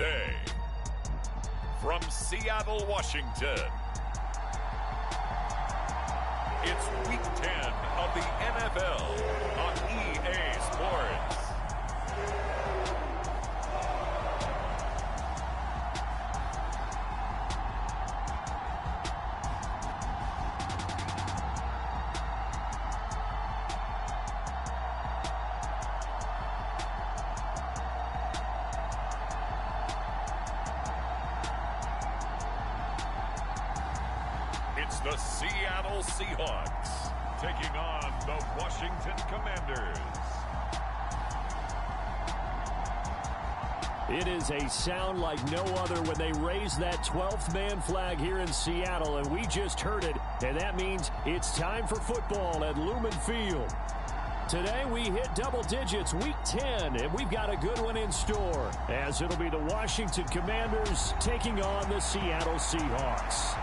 Today, from Seattle, Washington, it's Week 10 of the NFL on EA Sports. It's the Seattle Seahawks taking on the Washington Commanders. It is a sound like no other when they raise that 12th man flag here in Seattle, and we just heard it, and that means it's time for football at Lumen Field. Today we hit double digits, Week 10, and we've got a good one in store, as it'll be the Washington Commanders taking on the Seattle Seahawks.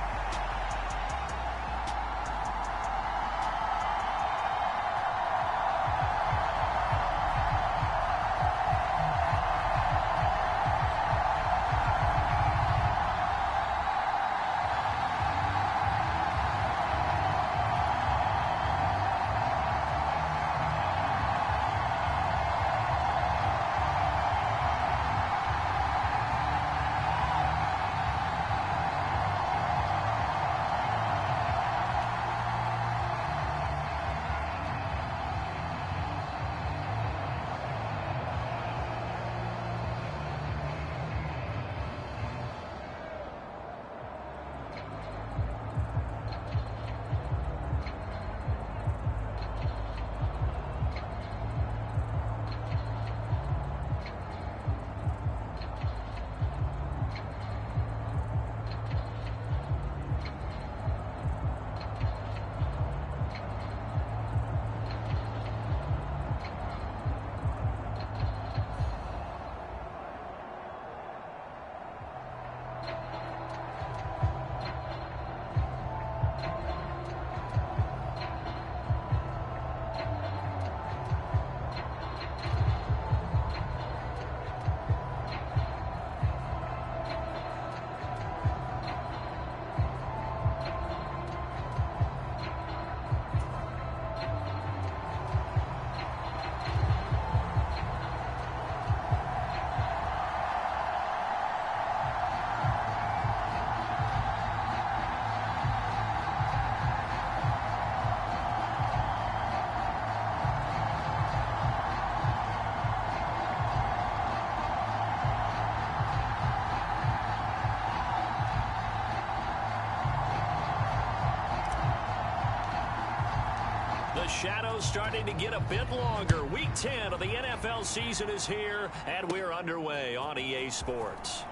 The shadow's starting to get a bit longer. Week 10 of the NFL season is here, and we're underway on EA Sports.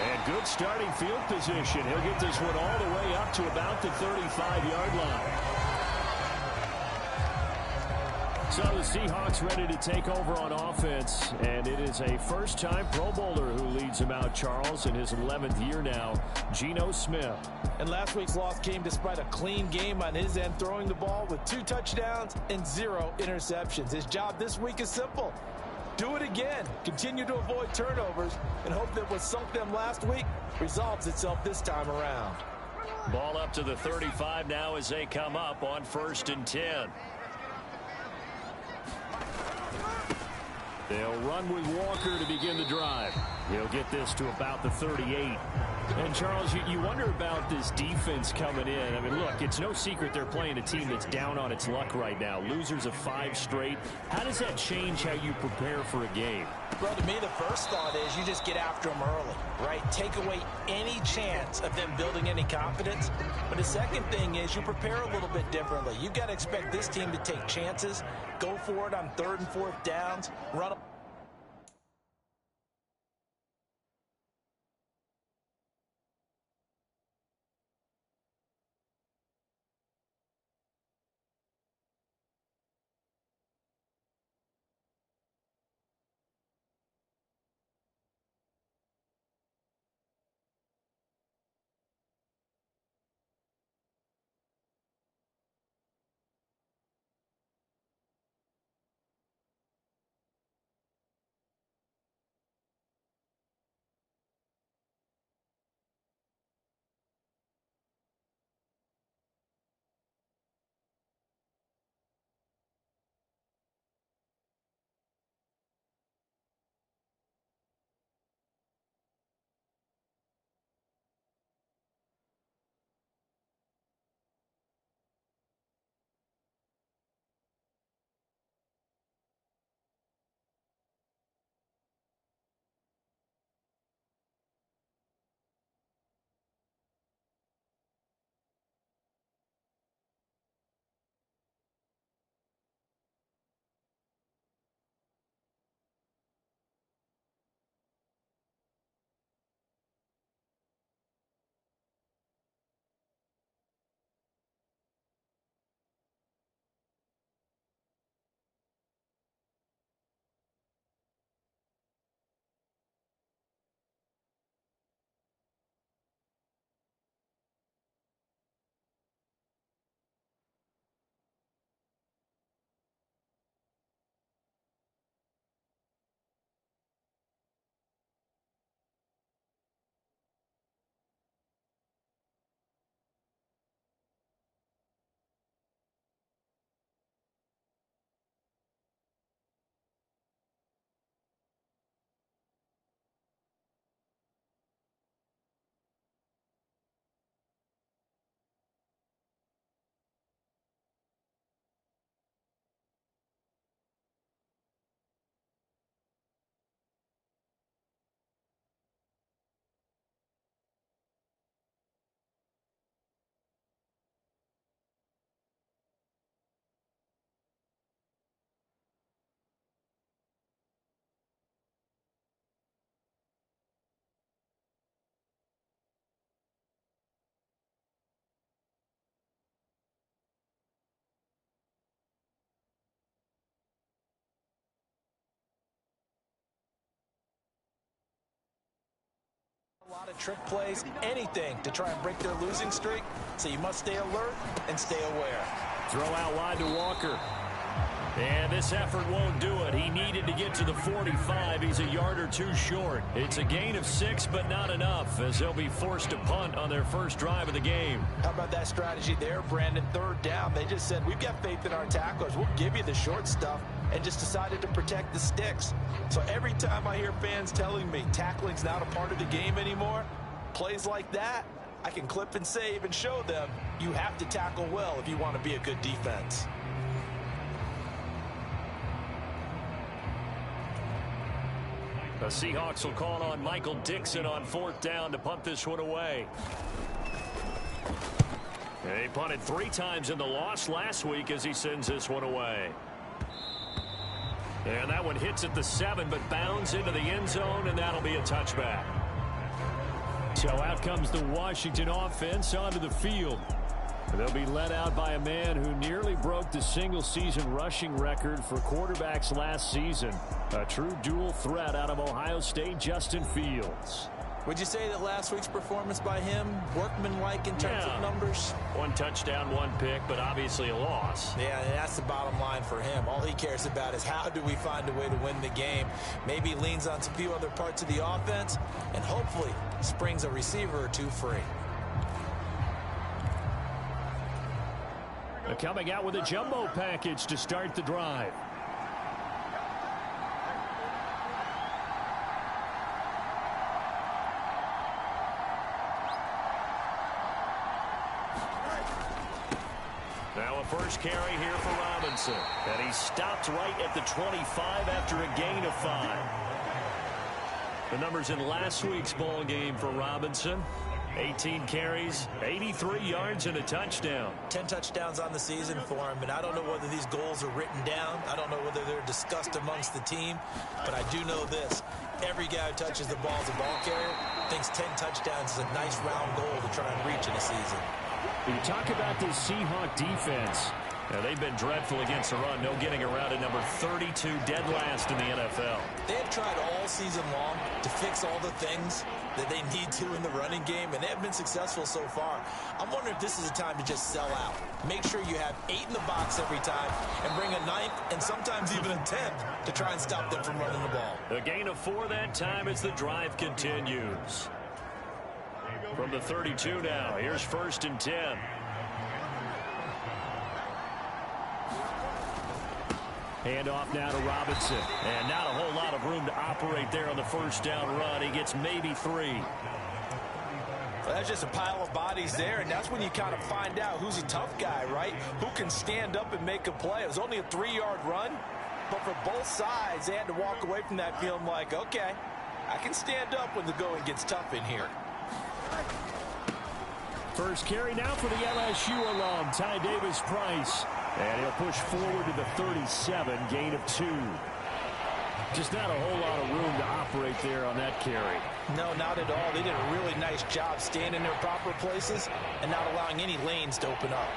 And good starting field position. He'll get this one all the way up to about the 35-yard line. So the Seahawks ready to take over on offense, and it is a first-time Pro Bowler who leads them out, Charles, in his 11th year now, Geno Smith. And last week's loss came despite a clean game on his end, throwing the ball with 2 touchdowns and 0 interceptions. His job this week is simple. Do it again. Continue to avoid turnovers and hope that what sunk them last week resolves itself this time around. Ball up to the 35 now as they come up on 1st and 10. They'll run with Walker to begin the drive. He'll get this to about the 38. And, Charles, you wonder about this defense coming in. I mean, look, it's no secret they're playing a team that's down on its luck right now. Losers of 5 straight. How does that change how you prepare for a game? Well, to me, the first thought is you just get after them early, right? Take away any chance of them building any confidence. But the second thing is you prepare a little bit differently. You've got to expect this team to take chances, go for it on 3rd and 4th downs, run up. lot of trick plays, anything to try and break their losing streak. So you must stay alert and stay aware. Throw out wide to Walker. And this effort won't do it. He needed to get to the 45. He's a yard or two short. It's a gain of 6, but not enough, as they'll be forced to punt on their first drive of the game. How about that strategy there, Brandon? Third down. They just said, we've got faith in our tacklers. We'll give you the short stuff, and just decided to protect the sticks. So every time I hear fans telling me tackling's not a part of the game anymore, plays like that, I can clip and save and show them you have to tackle well if you want to be a good defense. The Seahawks will call on Michael Dixon on 4th down to punt this one away. He punted 3 times in the loss last week as he sends this one away. And that one hits at the 7, but bounds into the end zone, and that'll be a touchback. So out comes the Washington offense onto the field. They'll be led out by a man who nearly broke the single-season rushing record for quarterbacks last season. A true dual threat out of Ohio State, Justin Fields. Would you say that last week's performance by him, workmanlike in terms of numbers? 1 touchdown, 1 pick, but obviously a loss. Yeah, and that's the bottom line for him. All he cares about is how do we find a way to win the game. Maybe he leans on a few other parts of the offense, and hopefully springs a receiver or 2 free. Coming out with a jumbo package to start the drive. Now a first carry here for Robinson. And he stopped right at the 25 after a gain of 5. The numbers in last week's ball game for Robinson. 18 carries, 83 yards, and a touchdown. 10 touchdowns on the season for him, and I don't know whether these goals are written down. I don't know whether they're discussed amongst the team, but I do know this. Every guy who touches the ball as a ball carrier thinks 10 touchdowns is a nice round goal to try and reach in a season. You talk about this Seahawk defense. Now, they've been dreadful against the run. No getting around at number 32, dead last in the NFL. They have tried all season long to fix all the things that they need to in the running game, and they have been successful so far. I'm wondering if this is a time to just sell out. Make sure you have 8 in the box every time and bring a 9th and sometimes even a 10th to try and stop them from running the ball. A gain of 4 that time as the drive continues. From the 32 now, here's 1st and 10. Handoff now to Robinson. And not a whole lot of room to operate there on the first down run. He gets maybe 3. Well, that's just a pile of bodies there, and that's when you kind of find out who's a tough guy, right? Who can stand up and make a play. It was only a 3-yard run, but for both sides, they had to walk away from that feeling like, okay, I can stand up when the going gets tough in here. First carry now for the LSU alum, Ty Davis-Price. And he'll push forward to the 37, gain of 2. Just not a whole lot of room to operate there on that carry. No, not at all. They did a really nice job staying in their proper places and not allowing any lanes to open up.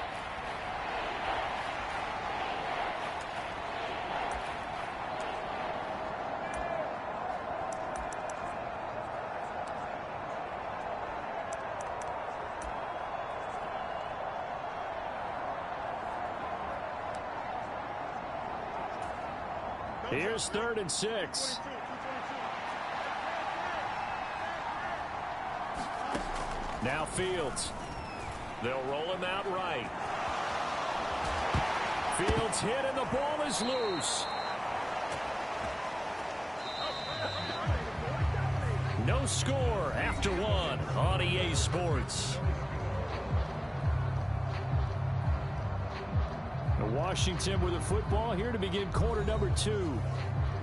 Here's 3rd and 6. Now Fields. They'll roll him out right. Fields hit and the ball is loose. No score after 1 on EA Sports. Washington with the football here to begin quarter number 2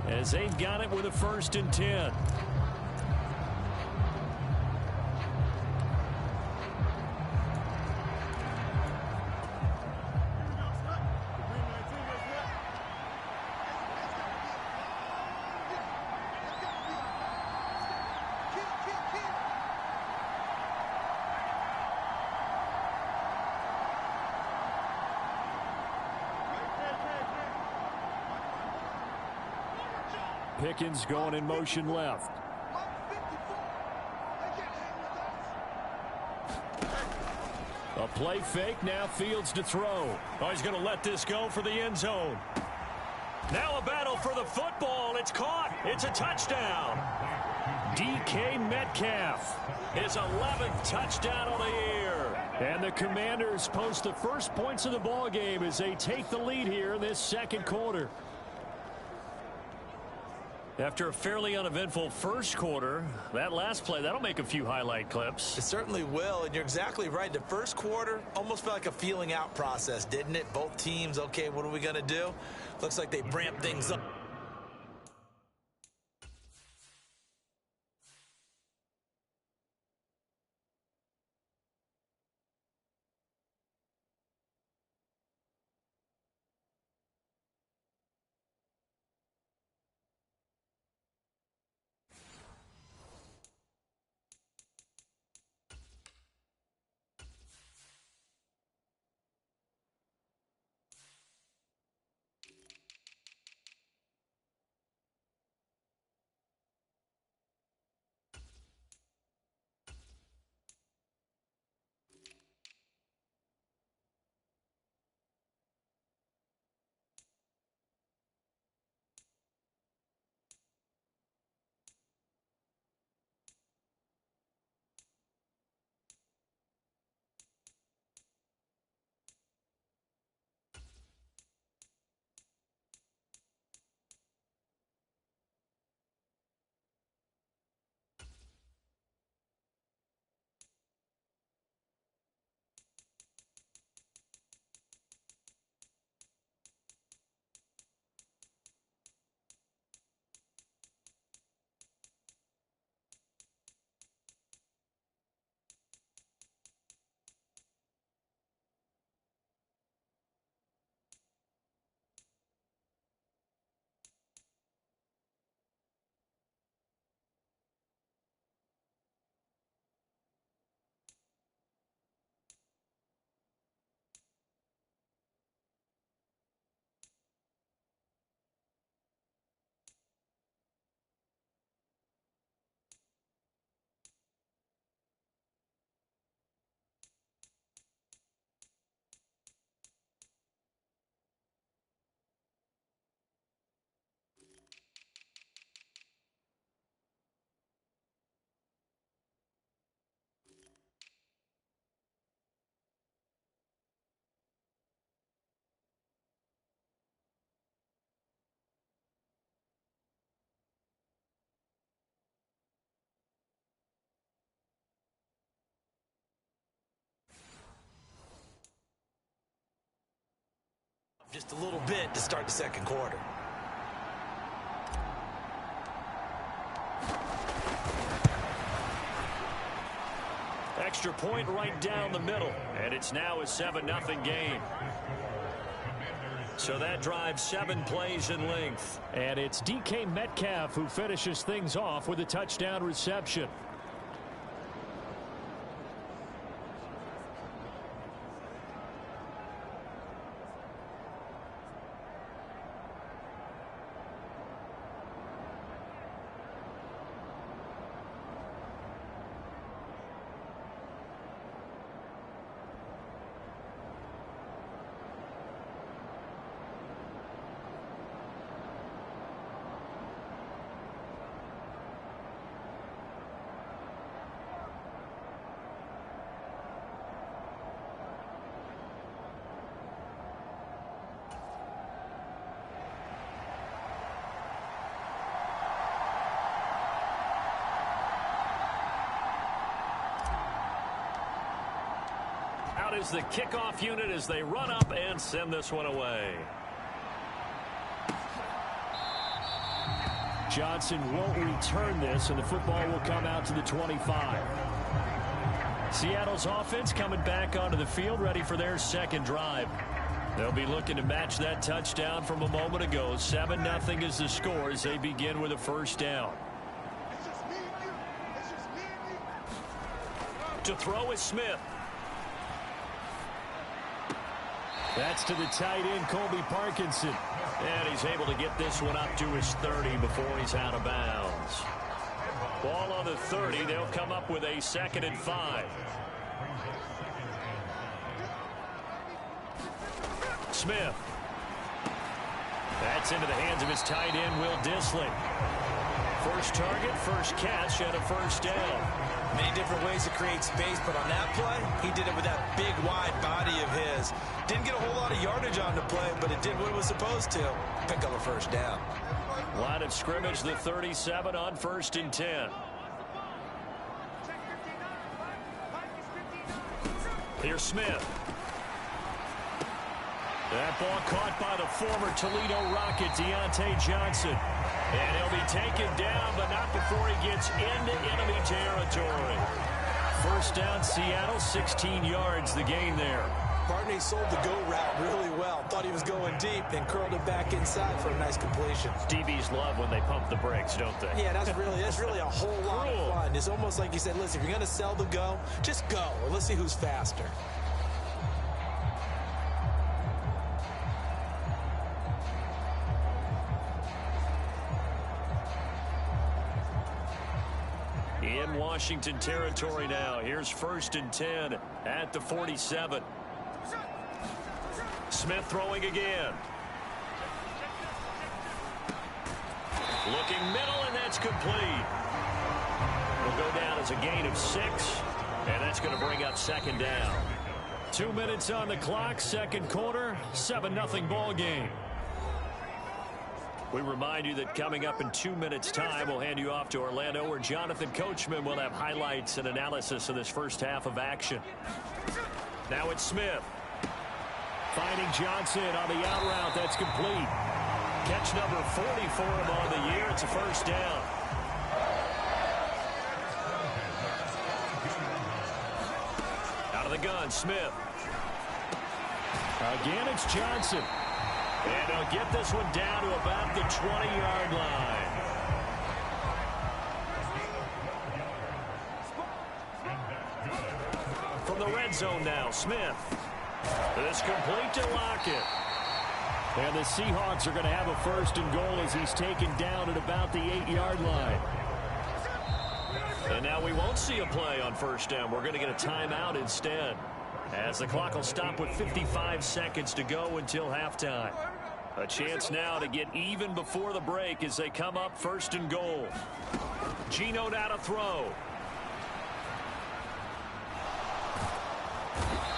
as they've got it with a 1st and 10. Pickens going in motion left. Play fake, now Fields to throw. Oh, he's going to let this go for the end zone. Now a battle for the football. It's caught. It's a touchdown. DK Metcalf, his 11th touchdown of the year. And the Commanders post the first points of the ball game as they take the lead here in this second quarter. After a fairly uneventful first quarter, that last play, that'll make a few highlight clips. It certainly will, and you're exactly right. The first quarter almost felt like a feeling out process, didn't it? Both teams, okay, what are we going to do? Looks like they ramped things up. Just a little bit to start the second quarter. Extra point right down the middle, and it's now a 7-0 game. So that drives 7 plays in length. And it's DK Metcalf who finishes things off with a touchdown reception. Is the kickoff unit as they run up and send this one away. Johnson won't return this, and the football will come out to the 25. Seattle's offense coming back onto the field, ready for their second drive. They'll be looking to match that touchdown from a moment ago. 7-0 is the score as they begin with a first down. To throw is Smith. That's to the tight end, Colby Parkinson. And he's able to get this one up to his 30 before he's out of bounds. Ball on the 30. They'll come up with a 2nd and 5. Smith. That's into the hands of his tight end, Will Dissly. First target, first catch, and a first down. Many different ways to create space, but on that play, he did it with that big, wide body of his. Didn't get a whole lot of yardage on the play, but it did what it was supposed to. Pick up a first down. Line of scrimmage, the 37 on 1st and 10. Here's Smith. That ball caught by the former Toledo Rocket, Deontay Johnson. And he'll be taken down, but not before he gets into enemy territory. First down, Seattle, 16 yards, the gain there. Barney sold the go route really well. Thought he was going deep and curled it back inside for a nice completion. DBs love when they pump the brakes, don't they? Yeah, that's really a whole lot of fun. It's almost like you said, listen, if you're going to sell the go, just go. Well, let's see who's faster. In Washington territory now. Here's 1st and 10 at the 47. Smith throwing again. Looking middle, and that's complete. Will go down as a gain of 6, and that's going to bring up 2nd down. 2 minutes on the clock, 2nd quarter, 7-0 ball game. We remind you that coming up in 2 minutes' time, we'll hand you off to Orlando, where Jonathan Coachman will have highlights and analysis of this first half of action. Now it's Smith. Finding Johnson on the out route. That's complete. Catch number 40 for him on the year. It's a first down. Out of the gun, Smith. Again, it's Johnson. And he'll get this one down to about the 20-yard line. From the red zone now, Smith. This complete to Lockett. And the Seahawks are going to have a 1st and goal as he's taken down at about the 8-yard line. And now we won't see a play on 1st down. We're going to get a timeout instead, as the clock will stop with 55 seconds to go until halftime. A chance now to get even before the break as they come up 1st and goal. Geno now to throw.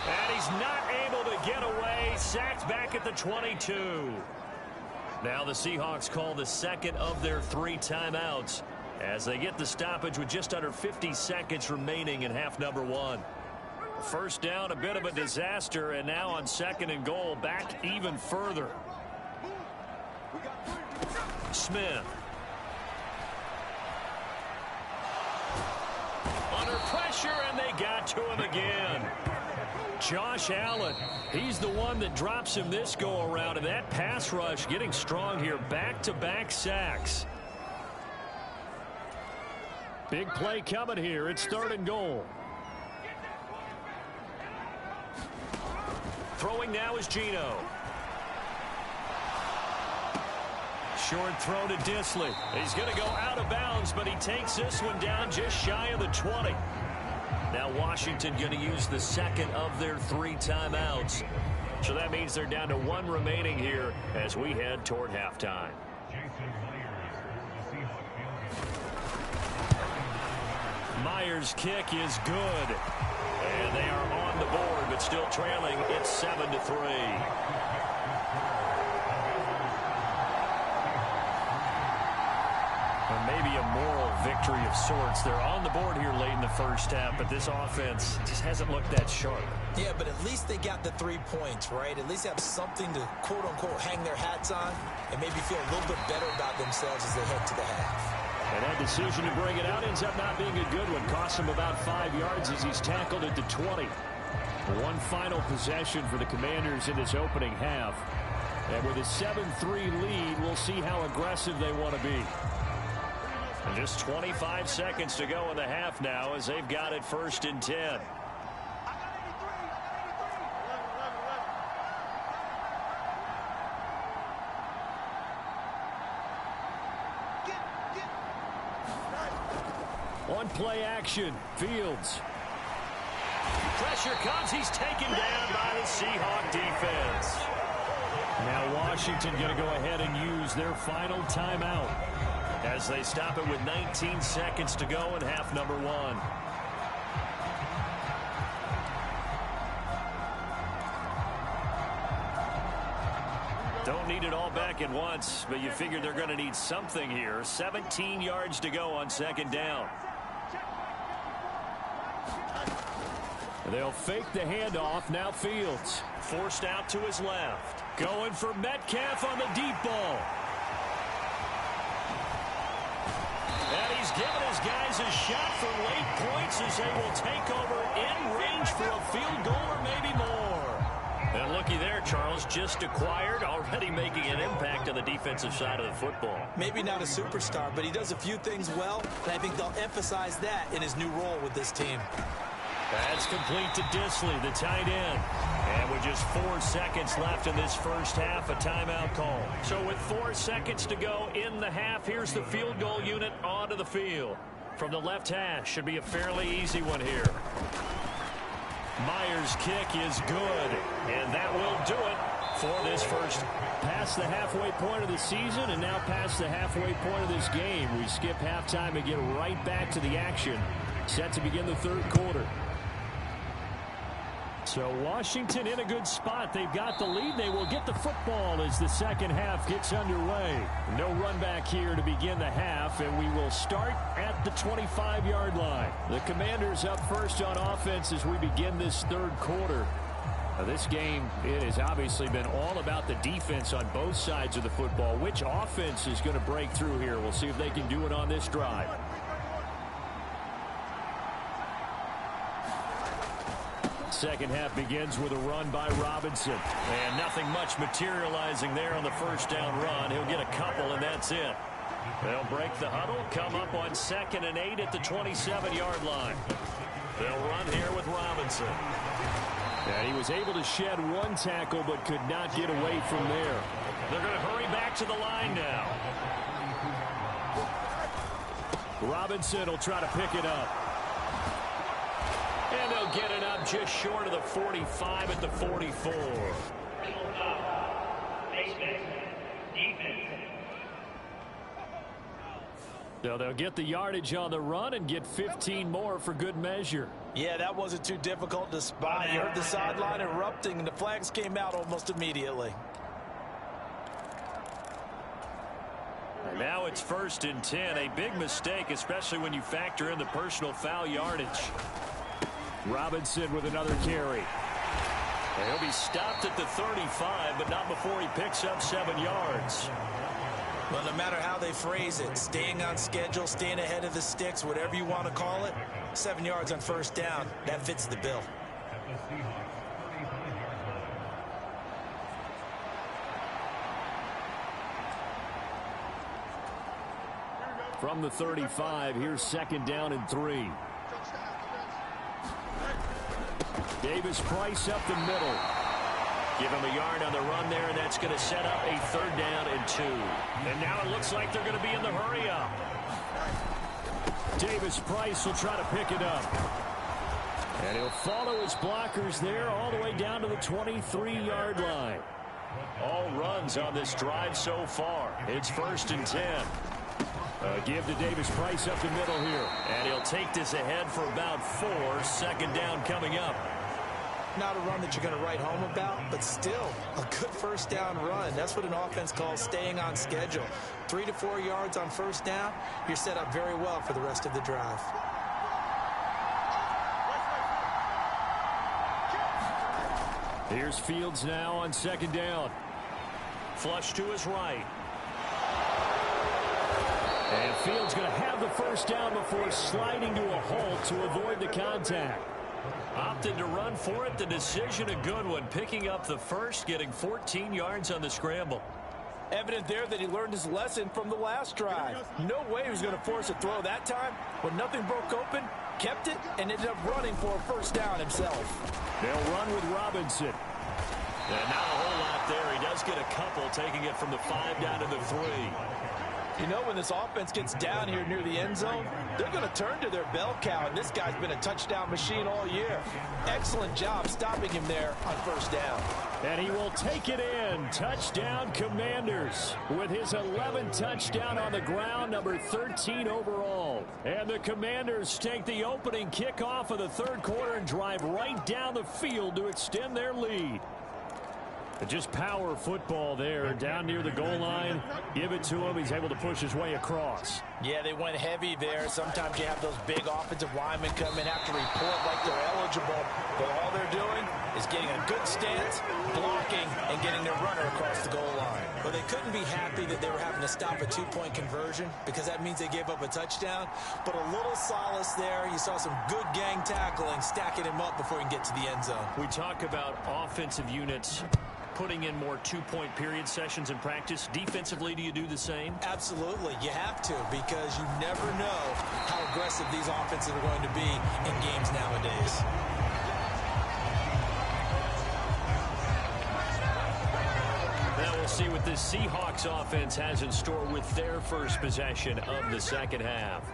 And he's not able to get away. Sacked back at the 22. Now the Seahawks call the 2nd of their 3 timeouts as they get the stoppage with just under 50 seconds remaining in half number 1. First down, a bit of a disaster, and now on 2nd and goal, back even further. Smith. Under pressure, and they got to him again. Josh Allen, he's the one that drops him this go-around, and that pass rush getting strong here. Back-to-back sacks. Big play coming here. It's 3rd and goal. Throwing now is Geno. Short throw to Dissly. He's going to go out of bounds, but he takes this one down just shy of the 20. Now Washington going to use the 2nd of their 3 timeouts. So that means they're down to 1 remaining here as we head toward halftime. Myers' kick is good. And they are on the board, but still trailing. It's 7-3. Or maybe a moral victory of sorts. They're on the board here late in the first half, but this offense just hasn't looked that sharp. Yeah, but at least they got the 3 points, right? At least have something to, quote-unquote, hang their hats on and maybe feel a little bit better about themselves as they head to the half. And that decision to bring it out ends up not being a good one. Costs him about 5 yards as he's tackled at the 20. One final possession for the Commanders in this opening half. And with a 7-3 lead, we'll see how aggressive they want to be. And just 25 seconds to go in the half now as they've got it 1st and 10. On play action, Fields. Pressure comes. He's taken down by the Seahawk defense. Washington going to go ahead and use their final timeout as they stop it with 19 seconds to go in half number one. Don't need it all back at once, but you figure they're going to need something here. 17 yards to go on second down. They'll fake the handoff. Now Fields forced out to his left. Going for Metcalf on the deep ball. And he's given his guys a shot for late points as they will take over in range for a field goal or maybe more. And looky there, Charles, just acquired, already making an impact on the defensive side of the football. Maybe not a superstar, but he does a few things well, and I think they'll emphasize that in his new role with this team. That's complete to Disley, the tight end. And with just 4 seconds left in this first half, a timeout call. So with 4 seconds to go in the half, here's the field goal unit onto the field. From the left hash, should be a fairly easy one here. Myers' kick is good, and that will do it for this first. Past the halfway point of the season and now past the halfway point of this game. We skip halftime and get right back to the action. Set to begin the third quarter. So Washington in a good spot. They've got the lead. They will get the football as the second half gets underway. No run back here to begin the half, and we will start at the 25-yard line. The Commanders up first on offense as we begin this third quarter. Now this game, it has obviously been all about the defense on both sides of the football. Which offense is going to break through here? We'll see if they can do it on this drive. Second half begins with a run by Robinson. And nothing much materializing there on the first down run. He'll get a couple, and that's it. They'll break the huddle, come up on 2nd and 8 at the 27-yard line. They'll run here with Robinson. And he was able to shed one tackle, but could not get away from there. They're going to hurry back to the line now. Robinson will try to pick it up. And they'll get it up just short of the 45 at the 44. So they'll get the yardage on the run and get 15 more for good measure. Yeah, that wasn't too difficult to spot. You heard the sideline erupting, and the flags came out almost immediately. And now it's 1st and 10. A big mistake, especially when you factor in the personal foul yardage. Robinson with another carry. And he'll be stopped at the 35, but not before he picks up 7 yards. Well, no matter how they phrase it, staying on schedule, staying ahead of the sticks, whatever you want to call it, 7 yards on first down, that fits the bill. From the 35, here's 2nd down and 3. Davis Price up the middle. Give him a yard on the run there, and that's going to set up a 3rd down and 2. And now it looks like they're going to be in the hurry up. Davis Price will try to pick it up. And he'll follow his blockers there all the way down to the 23-yard line. All runs on this drive so far. It's 1st and 10. Give to Davis Price up the middle here. And he'll take this ahead for about 4. 2nd down coming up. Not a run that you're going to write home about, but still a good first down run. That's what an offense calls staying on schedule. 3 to 4 yards on first down, you're set up very well for the rest of the drive. Here's Fields now on 2nd down. Flush to his right. And Fields going to have the first down before sliding to a halt to avoid the contact. Opted to run for it. The decision a good one. Picking up the first, getting 14 yards on the scramble. Evident there that he learned his lesson from the last drive. No way he was going to force a throw that time. When nothing broke open, kept it, and ended up running for a first down himself. They'll run with Robinson. And not a whole lot there. He does get a couple, taking it from the 5 down to the 3. You know, when this offense gets down here near the end zone, they're going to turn to their bell cow, and this guy's been a touchdown machine all year. Excellent job stopping him there on first down. And he will take it in. Touchdown, Commanders. With his 11th touchdown on the ground, number 13 overall. And the Commanders take the opening kickoff of the third quarter and drive right down the field to extend their lead. Just power football there down near the goal line. Give it to him. He's able to push his way across. Yeah, they went heavy there. Sometimes you have those big offensive linemen come in, have to report like they're eligible. But all they're doing is getting a good stance, blocking, and getting their runner across the goal line. Well, they couldn't be happy that they were having to stop a two-point conversion because that means they gave up a touchdown. But a little solace there. You saw some good gang tackling, stacking him up before he can get to the end zone. We talk about offensive units putting in more two-point period sessions in practice. Defensively, do you do the same? Absolutely. You have to, because you never know how aggressive these offenses are going to be in games nowadays. Now we'll see what this Seahawks offense has in store with their first possession of the second half.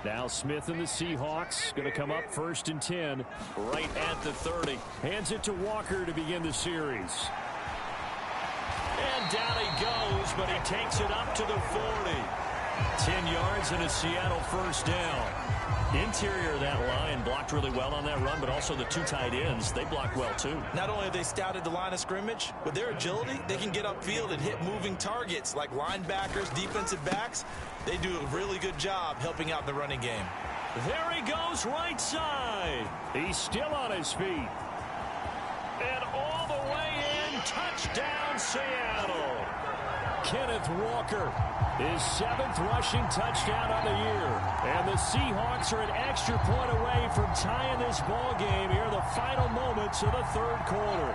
Now Smith and the Seahawks going to come up 1st and 10 right at the 30. Hands it to Walker to begin the series. And down he goes, but he takes it up to the 40. 10 yards and a Seattle first down. Interior of that line blocked really well on that run, but also the two tight ends, they blocked well too. Not only have they scouted the line of scrimmage, with their agility, they can get upfield and hit moving targets like linebackers, defensive backs. They do a really good job helping out the running game. There he goes right side. He's still on his feet. And all the way in, touchdown Seattle. Kenneth Walker, his 7th rushing touchdown on the year. And the Seahawks are an extra point away from tying this ball game here in the final moments of the third quarter.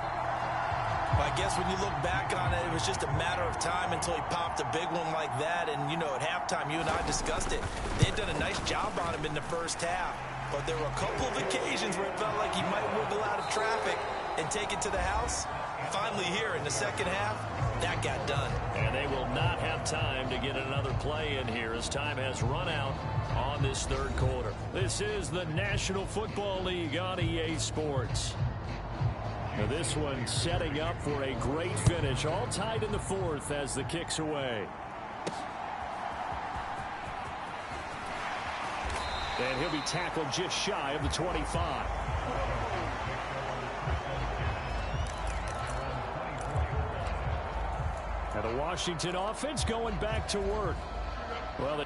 I guess when you look back on it, it was just a matter of time until he popped a big one like that. And, you know, at halftime, you and I discussed it. They had done a nice job on him in the first half. But there were a couple of occasions where it felt like he might wiggle out of traffic and take it to the house. Finally here in the second half, that got done. And they will not have time to get another play in here as time has run out on this third quarter. This is the National Football League on EA Sports. Now this one setting up for a great finish. All tied in the 4th as the kick's away. And he'll be tackled just shy of the 25. And the Washington offense going back to work. Well,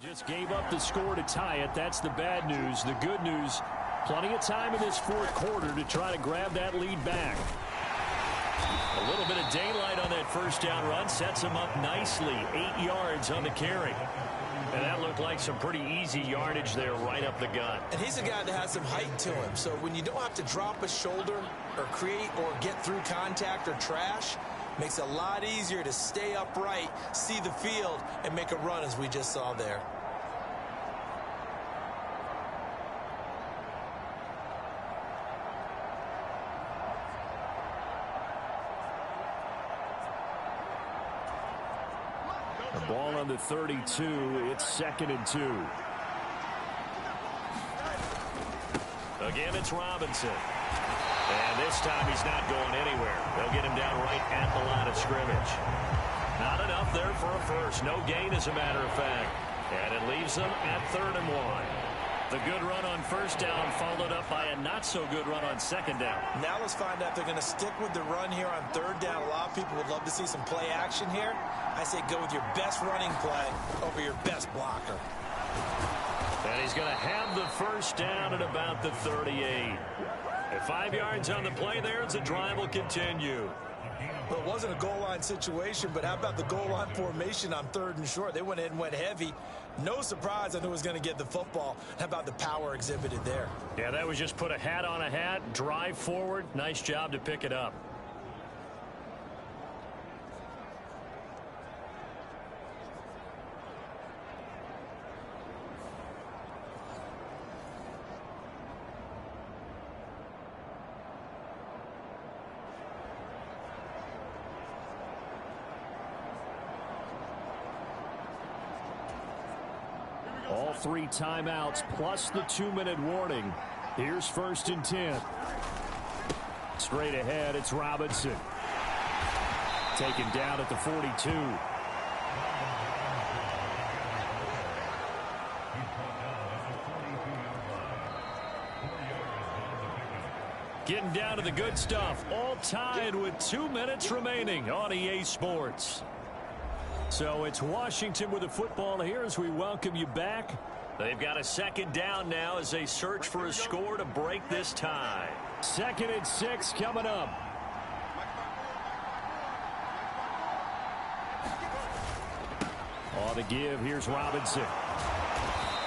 just gave up the score to tie it. That's the bad news. The good news, plenty of time in this fourth quarter to try to grab that lead back. A little bit of daylight on that first down run sets him up nicely. 8 yards on the carry. And that looked like some pretty easy yardage there right up the gut. And he's a guy that has some height to him. So when you don't have to drop a shoulder or create or get through contact or trash, makes it a lot easier to stay upright, see the field, and make a run as we just saw there. The ball on the 32. It's 2nd and 2. Again, it's Robinson. And this time he's not going anywhere. They'll get him down right at the line of scrimmage. Not enough there for a first. No gain, as a matter of fact. And it leaves them at 3rd and 1. The good run on first down followed up by a not-so-good run on 2nd down. Now let's find out if they're going to stick with the run here on 3rd down. A lot of people would love to see some play action here. I say go with your best running play over your best blocker. And he's going to have the first down at about the 38. At 5 yards on the play there as the drive will continue. Well, it wasn't a goal line situation, but how about the goal line formation on 3rd and short? They went in and went heavy. No surprise on who was going to get the football. How about the power exhibited there? Yeah, that was just put a hat on a hat, drive forward. Nice job to pick it up. All 3 timeouts plus the 2-minute warning. Here's 1st and 10. Straight ahead, it's Robinson. Taken down at the 42. Getting down to the good stuff. All tied with 2 minutes remaining on EA Sports. So it's Washington with the football here as we welcome you back. They've got a 2nd down now as they search for a score to break this tie. 2nd and 6 coming up. On the give, here's Robinson.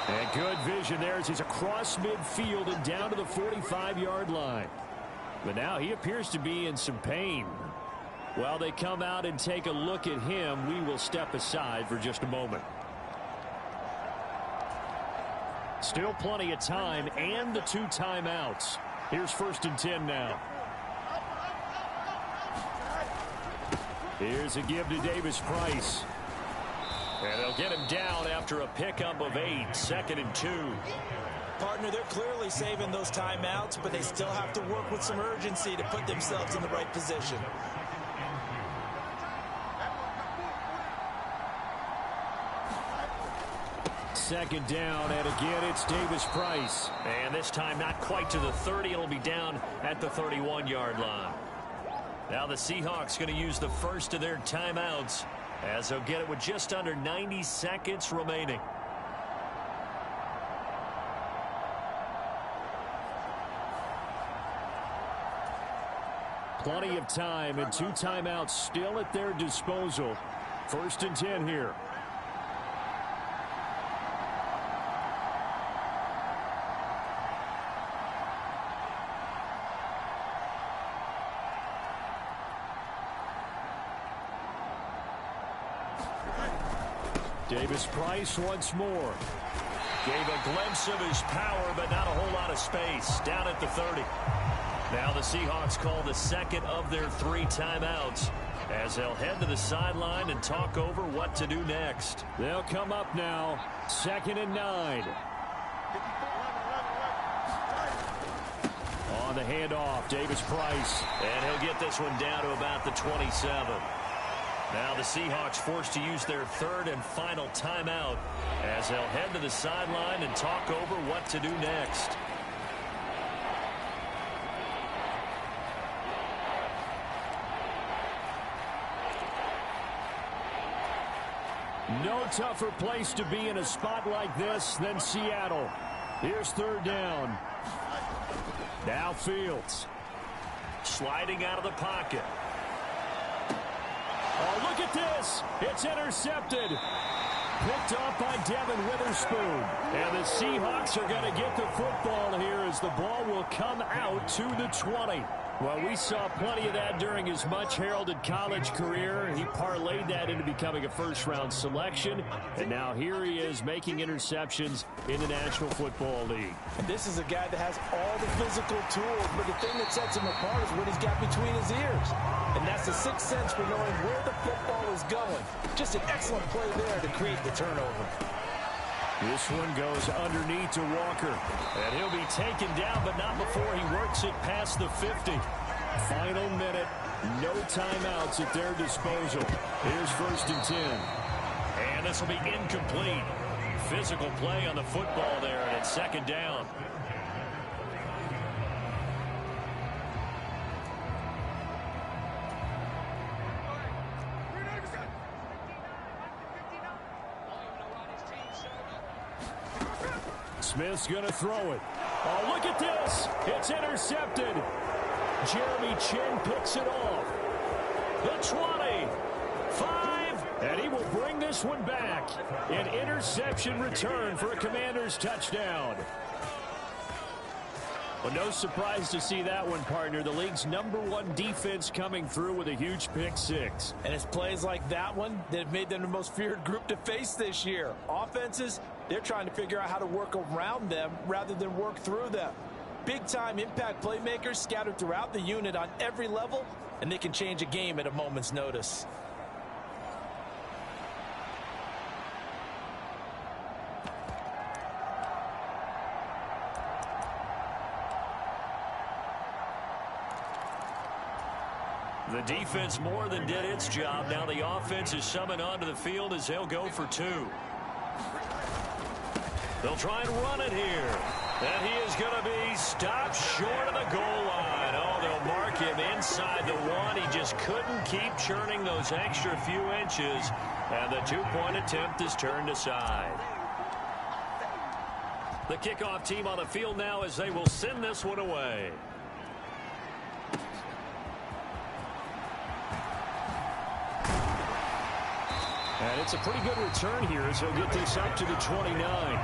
And good vision there as he's across midfield and down to the 45-yard line. But now he appears to be in some pain. While they come out and take a look at him, we will step aside for just a moment. Still plenty of time and the 2 timeouts. Here's 1st and 10 now. Here's a give to Davis Price. And they'll get him down after a pickup of 8. 2nd and 2. Partner, they're clearly saving those timeouts, but they still have to work with some urgency to put themselves in the right position. Second down, and again it's Davis Price. And this time not quite to the 30. It'll be down at the 31-yard line. Now the Seahawks going to use the first of their timeouts as they'll get it with just under 90 seconds remaining. Plenty of time and 2 timeouts still at their disposal. 1st and 10 here. Davis Price once more. Gave a glimpse of his power, but not a whole lot of space. Down at the 30. Now the Seahawks call the 2nd of their 3 timeouts as they'll head to the sideline and talk over what to do next. They'll come up now. 2nd and 9. On the handoff, Davis Price. And he'll get this one down to about the 27. Now the Seahawks forced to use their 3rd and final timeout as they'll head to the sideline and talk over what to do next. No tougher place to be in a spot like this than Seattle. Here's 3rd down. Now Fields. Sliding out of the pocket. Oh, look at this. It's intercepted. Picked off by Devin Witherspoon. And the Seahawks are going to get the football here as the ball will come out to the 20. Well, we saw plenty of that during his much-heralded college career. He parlayed that into becoming a first-round selection. And now here he is making interceptions in the National Football League. And this is a guy that has all the physical tools, but the thing that sets him apart is what he's got between his ears. And that's the sixth sense for knowing where the football is going. Just an excellent play there to create the turnover. This one goes underneath to Walker. And he'll be taken down, but not before he works it past the 50. Final minute. No timeouts at their disposal. Here's 1st and 10. And this will be incomplete. Physical play on the football there, and it's 2nd down. Smith's going to throw it. Oh, look at this. It's intercepted. Jeremy Chin picks it off. The 20. 5. And he will bring this one back. An interception return for a Commanders touchdown. Well, no surprise to see that one, partner. The league's #1 defense coming through with a huge pick 6. And it's plays like that one that have made them the most feared group to face this year. Offenses, they're trying to figure out how to work around them rather than work through them. Big-time impact playmakers scattered throughout the unit on every level, and they can change a game at a moment's notice. The defense more than did its job. Now the offense is summoned onto the field as they'll go for 2. They'll try and run it here. And he is going to be stopped short of the goal line. Oh, they'll mark him inside the 1. He just couldn't keep churning those extra few inches. And the 2-point attempt is turned aside. The kickoff team on the field now as they will send this one away. And it's a pretty good return here as he'll get this up to the 29.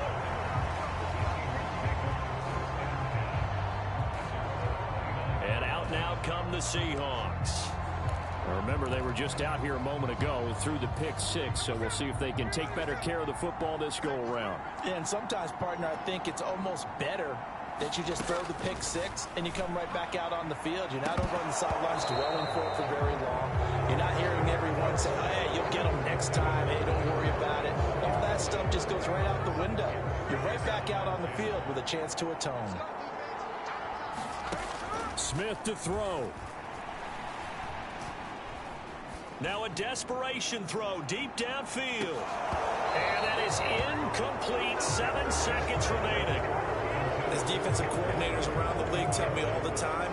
And out now come the Seahawks. Remember, they were just out here a moment ago through the pick 6, so we'll see if they can take better care of the football this go-around. And sometimes, partner, I think it's almost better that you just throw the pick 6 and you come right back out on the field. You're not over on the sidelines dwelling for it for very long. You're not hearing everyone say, hey, you'll get them next time. Hey, don't worry about it. All that stuff just goes right out the window. You're right back out on the field with a chance to atone. Smith to throw. Now a desperation throw deep downfield. And that is incomplete. 7 seconds remaining. As defensive coordinators around the league tell me all the time,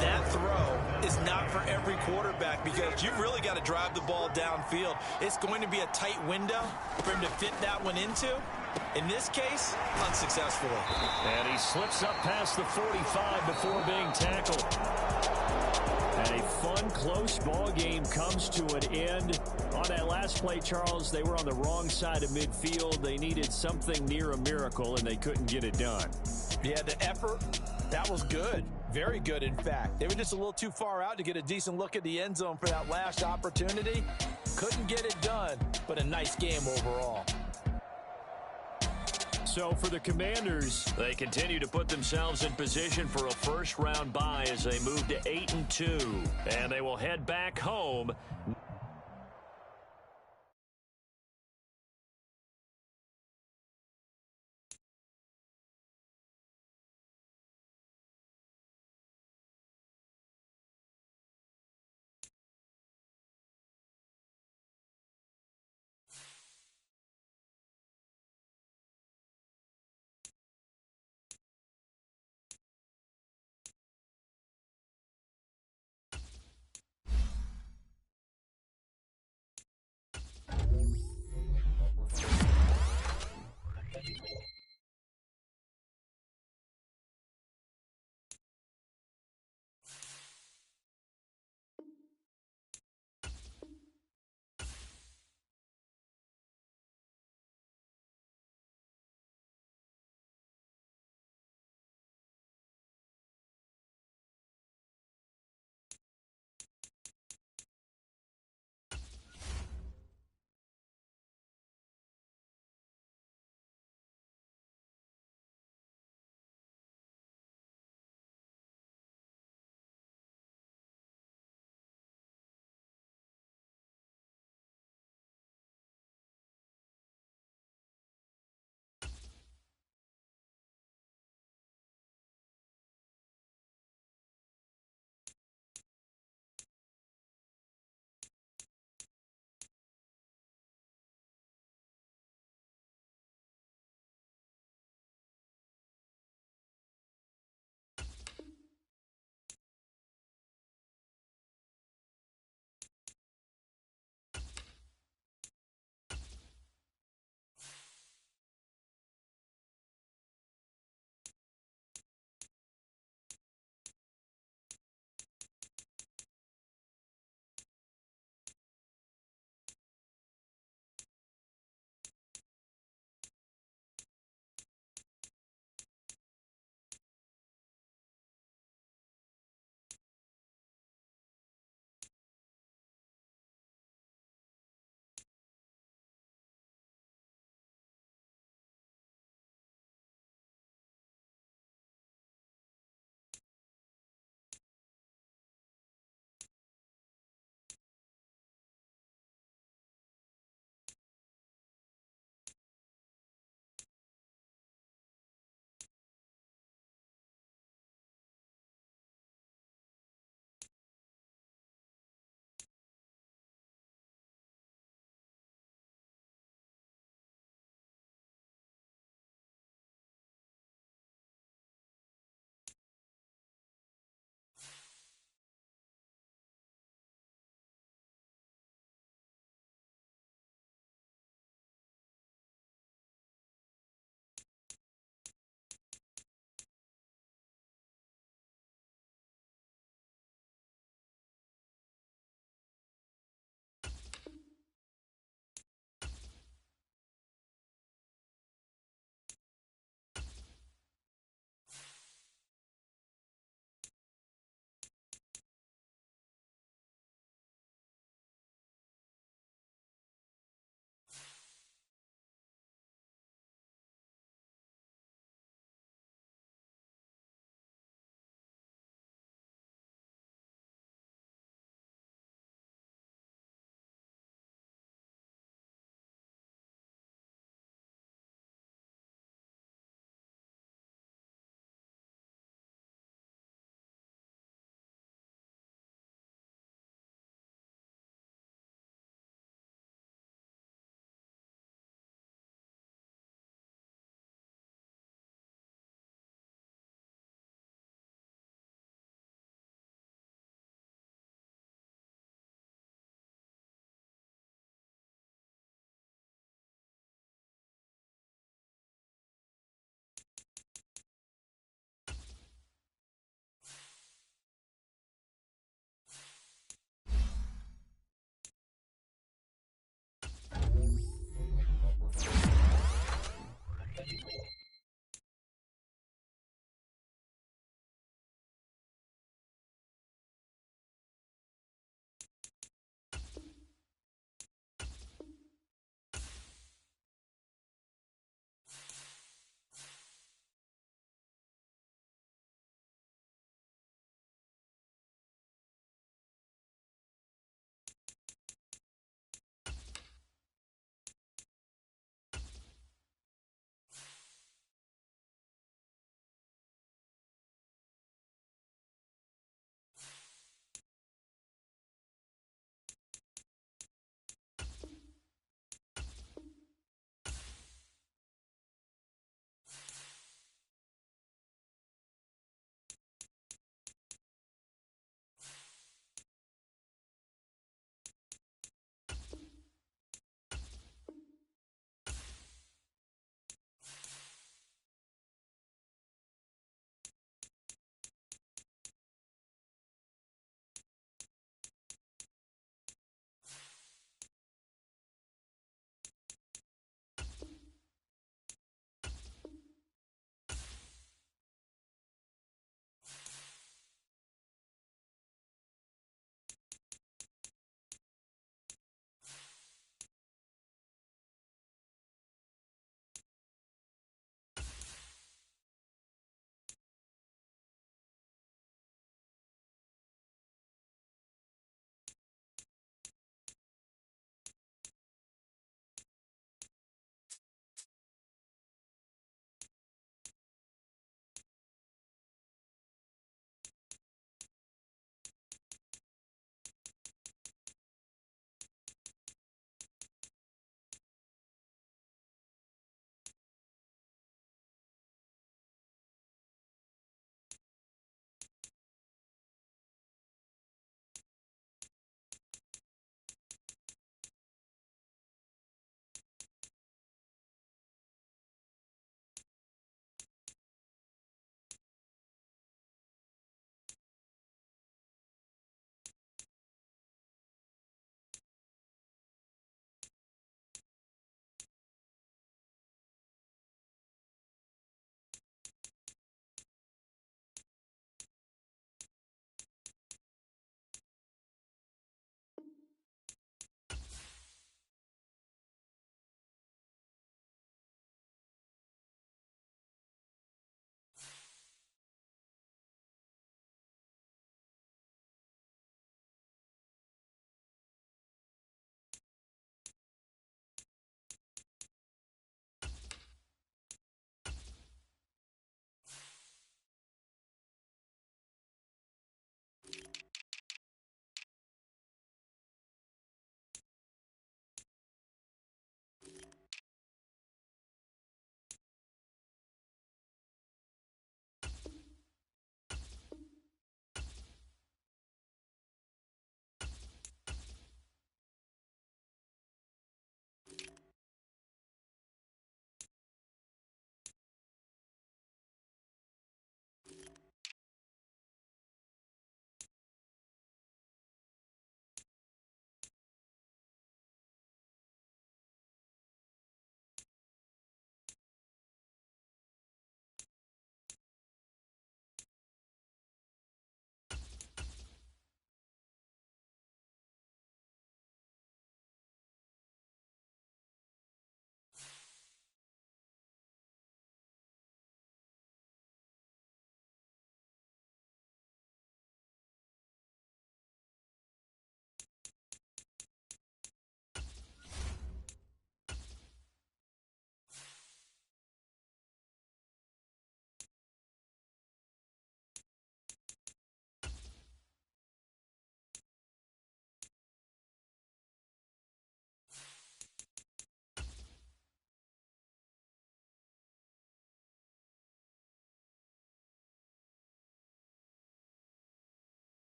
that throw is not for every quarterback because you've really got to drive the ball downfield. It's going to be a tight window for him to fit that one into. In this case, unsuccessfully. And he slips up past the 45 before being tackled. And a fun, close ball game comes to an end. On that last play, Charles, they were on the wrong side of midfield. They needed something near a miracle, and they couldn't get it done. Yeah, the effort, that was good. Very good, in fact. They were just a little too far out to get a decent look at the end zone for that last opportunity. Couldn't get it done, but a nice game overall. So for the Commanders, they continue to put themselves in position for a first-round bye as they move to 8-2. And they will head back home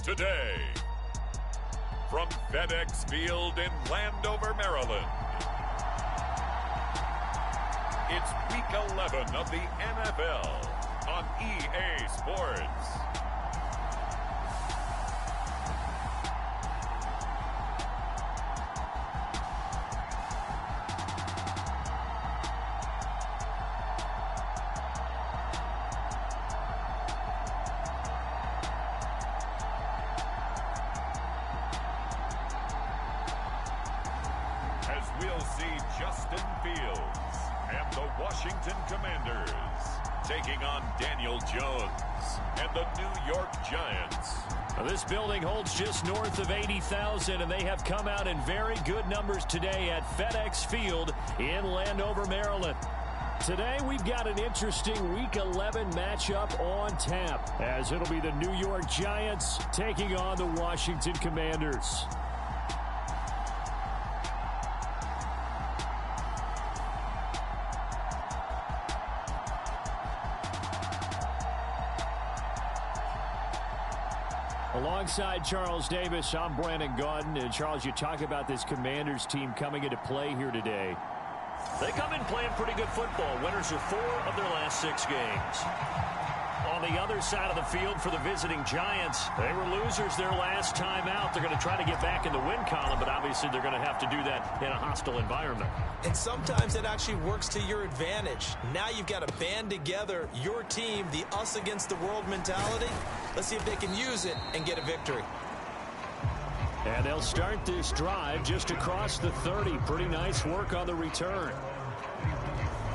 Today, from FedEx Field in Landover, Maryland, it's Week 11 of the NFL on EA Sports. As we'll see Justin Fields and the Washington Commanders taking on Daniel Jones and the New York Giants. Now, this building holds just north of 80,000, and they have come out in very good numbers today at FedEx Field in Landover, Maryland. Today, we've got an interesting Week 11 matchup on tap, as it'll be the New York Giants taking on the Washington Commanders. Alongside Charles Davis, I'm Brandon Gaudin. And Charles, you talk about this Commanders team coming into play here today. They come in playing pretty good football. Winners of 4 of their last 6 games. On the other side of the field for the visiting Giants, they were losers their last time out. They're going to try to get back in the win column, but obviously they're going to have to do that in a hostile environment. And sometimes it actually works to your advantage. Now you've got to band together your team, the us against the world mentality. Let's see if they can use it and get a victory. And they'll start this drive just across the 30. Pretty nice work on the return.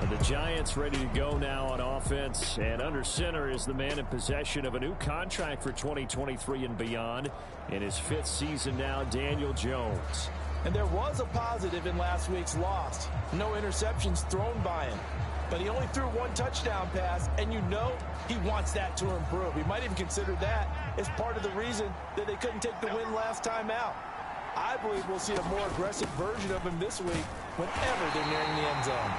And the Giants ready to go now on offense. And under center is the man in possession of a new contract for 2023 and beyond. In his 5th season now, Daniel Jones. And there was a positive in last week's loss. No interceptions thrown by him. But he only threw 1 touchdown pass, and you know he wants that to improve. He might even consider that as part of the reason that they couldn't take the win last time out. I believe we'll see a more aggressive version of him this week whenever they're nearing the end zone.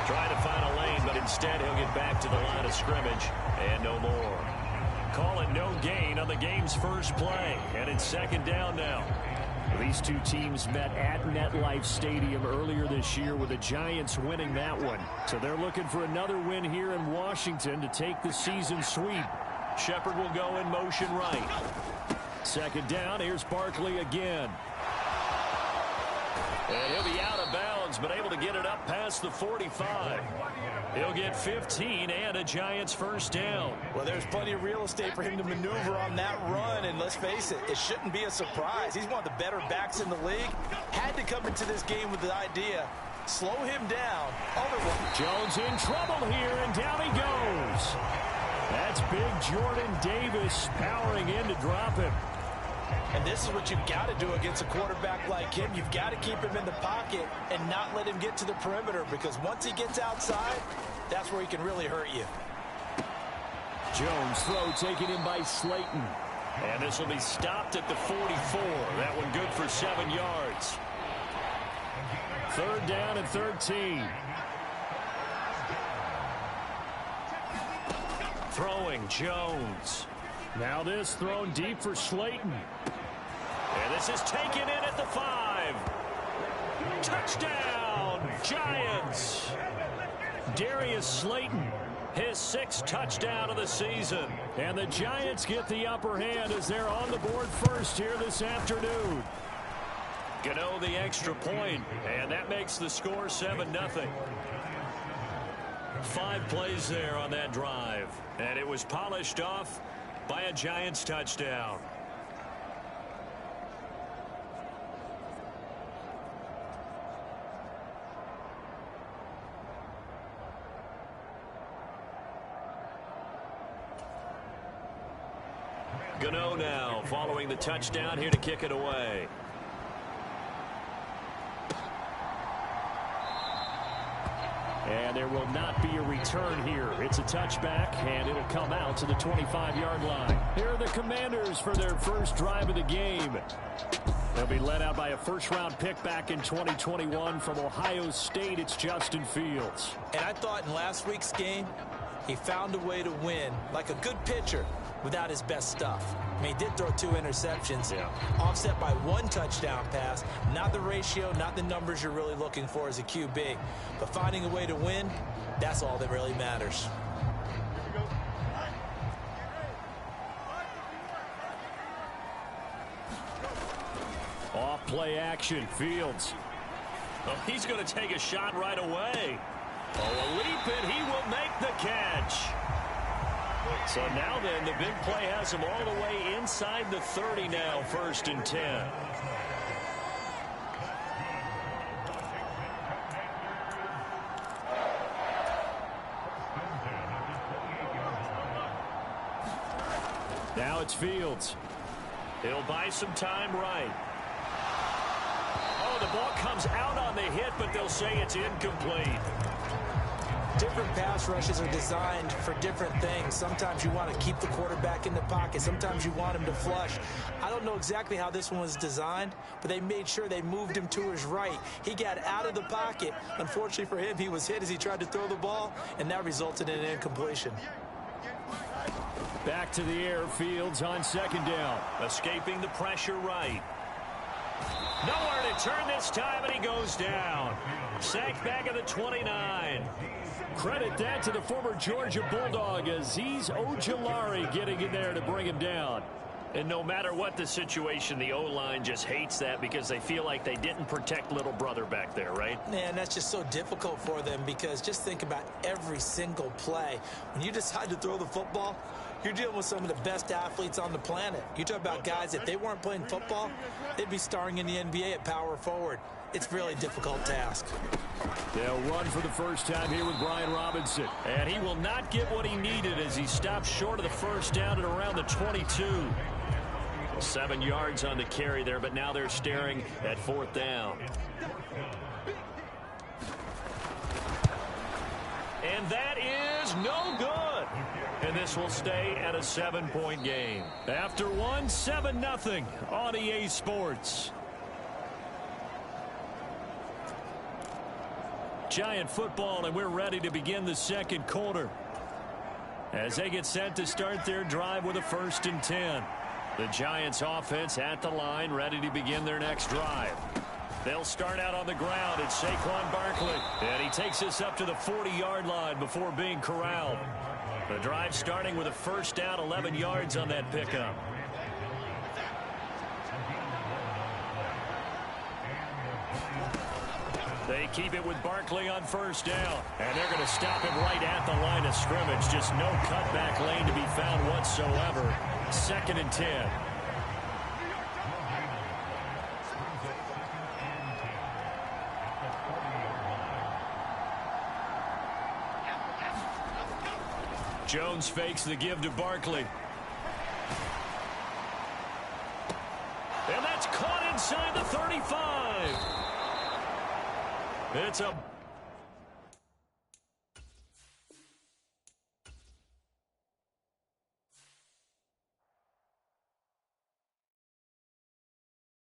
Trying to find a lane, but instead he'll get back to the line of scrimmage and no more. Call it no gain on the game's first play, and it's 2nd down now. These two teams met at MetLife Stadium earlier this year, with the Giants winning that one. So they're looking for another win here in Washington to take the season sweep. Shepard will go in motion right. 2nd down, here's Barkley again. And he'll be out of bounds, but able to get it up past the 45. He'll get 15 and a Giants first down. Well, there's plenty of real estate for him to maneuver on that run, and let's face it, it shouldn't be a surprise. He's one of the better backs in the league. Had to come into this game with the idea, slow him down. Otherwise, Jones in trouble here, and down he goes. That's big Jordan Davis powering in to drop him. and this is what you've got to do against a quarterback like him. You've got to keep him in the pocket and not let him get to the perimeter, because once he gets outside, that's where he can really hurt you. Jones throw taken in by Slayton. And this will be stopped at the 44. That one good for 7 yards. 3rd down and 13. Throwing Jones. Now this thrown deep for Slayton. And this is taken in at the 5. Touchdown, Giants. Darius Slayton, his 6th touchdown of the season. And the Giants get the upper hand as they're on the board first here this afternoon. Gano the extra point, and that makes the score 7-0. 5 plays there on that drive, and it was polished off by a Giants touchdown. Gano now following the touchdown, here to kick it away. And there will not be a return here. It's a touchback, and it'll come out to the 25-yard line. Here are the Commanders for their first drive of the game. They'll be led out by a first-round pick back in 2021 from Ohio State. It's Justin Fields. And I thought in last week's game, he found a way to win. Like a good pitcher, without his best stuff. I mean, he did throw 2 interceptions, yeah, offset by 1 touchdown pass. Not the ratio, not the numbers you're really looking for as a QB. But finding a way to win, that's all that really matters. Off play action, Fields. Oh, he's going to take a shot right away. Oh, a leap, and he will make the catch. So now then, the big play has him all the way inside the 30 now, 1st and 10. Now it's Fields. He'll buy some time right. Oh, the ball comes out on the hit, but they'll say it's incomplete. Different pass rushes are designed for different things. Sometimes you want to keep the quarterback in the pocket. Sometimes you want him to flush. I don't know exactly how this one was designed, but they made sure they moved him to his right. He got out of the pocket. Unfortunately for him, he was hit as he tried to throw the ball, and that resulted in an incompletion. Back to the air, Fields on 2nd down. Escaping the pressure right. Nowhere to turn this time, and he goes down. Sacked back at the 29. Credit that to the former Georgia Bulldog, Azeez Ojulari getting in there to bring him down. And no matter what the situation, the O-line just hates that because they feel like they didn't protect little brother back there, right? Man, that's just so difficult for them because just think about every single play. When you decide to throw the football, you're dealing with some of the best athletes on the planet. You talk about guys, if they weren't playing football, they'd be starring in the NBA at power forward. It's a really difficult task. They'll run for the first time here with Brian Robinson. And he will not get what he needed as he stops short of the 1st down at around the 22. 7 yards on the carry there, but now they're staring at 4th down. And that is no good. And this will stay at a 7-point game. After one, 7-0 on EA Sports. Giant football, and we're ready to begin the 2nd quarter. As they get set to start their drive with a 1st and 10. The Giants offense at the line, ready to begin their next drive. They'll start out on the ground. It's Saquon Barkley. And he takes us up to the 40-yard line before being corralled. The drive starting with a 1st down, 11 yards on that pickup. They keep it with Barkley on 1st down. And they're going to stop him right at the line of scrimmage. Just no cutback lane to be found whatsoever. 2nd and 10. Jones fakes the give to Barkley. And that's caught inside the 35. It's a